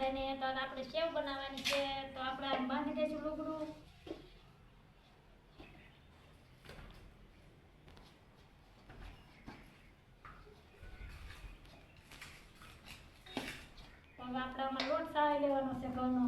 બધાને તો આપણે સેવ બનાવવાની છે તો આપણે આમ બાંધી દઈશું લુગડું. તો હવે આપણે આમાં લોટ સાળી લેવાનો છે ઘઉંનો.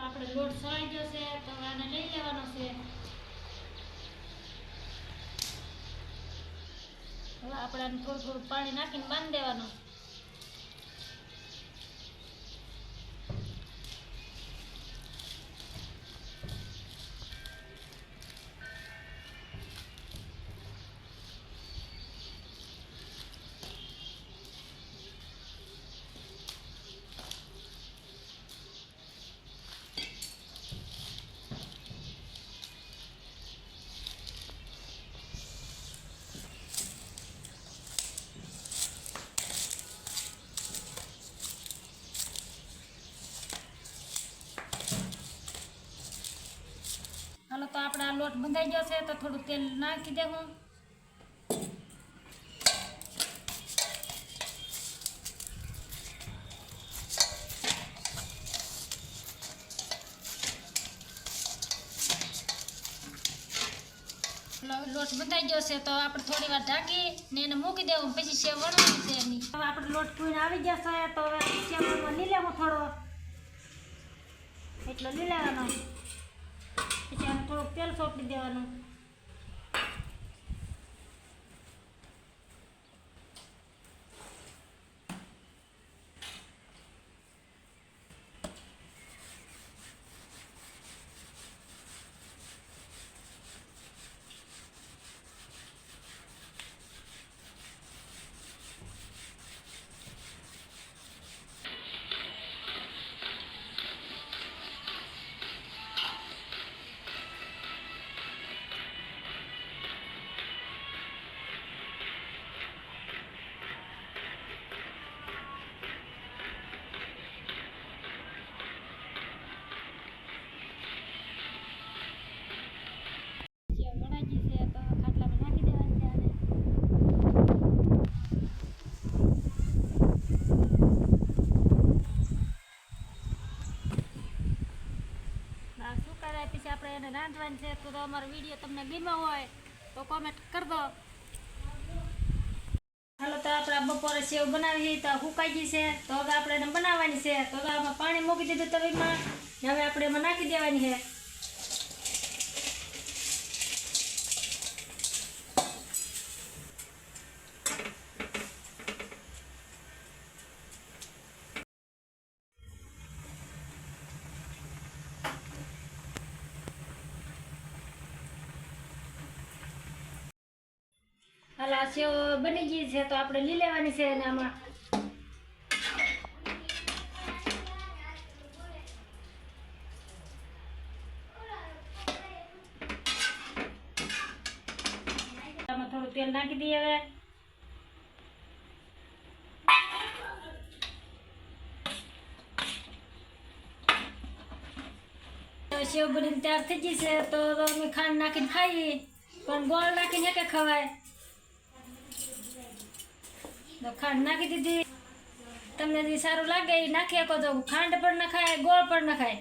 આપણે લોટ સળાઈ ગયો છે તો આને લઈ લેવાનો છે. હવે આપણે આને થોડું થોડું પાણી નાખીને બાંધી દેવાનું. હાલો તો આપણે આ લોટ બંધાઈ ગયો છે તો થોડું તેલ નાખી દેવું. લોટ બંધાઈ ગયો છે તો આપણે થોડી વાર ઢાંકી ને એને મૂકી દેવું, પછી સેવ વણવાની છે એની. હવે આપણે લોટ કુઈને આવી ગયા છે તો હવે સેવ વણવા લઈ લેવું થોડો, એટલો લઈ લેવાનો. પછી આને થોડુંક તેલ સોંપી દેવાનું. પછી આપણે એને રાંધવાની છે. તો અમારો વિડીયો તમને ગમ્યો હોય તો કોમેન્ટ કરી દો. હાલો તો આપણે બપોરે સેવ બનાવી તો સુકાઈ ગઈ છે તો હવે આપણે એને બનાવવાની છે. તો હવે આમાં પાણી મૂકી દીધું તવીમાં, હવે આપણે એમાં નાખી દેવાની છે. હાલ આ સેવ બની ગઈ છે તો આપણે લઈ લેવાની છે અને આમાં થોડું તેલ નાખી દઈએ. હવે સેવ બનીને તૈયાર થઈ ગઈ છે તો અમે ખાંડ નાખીને ખાઈએ, પણ ગોળ નાખીને કે ખવાય. તો ખાંડ નાખી દીધી. તમને જે સારું લાગે એ નાખી શકો છો. ખાંડ પણ નખાય, ગોળ પણ નખાય.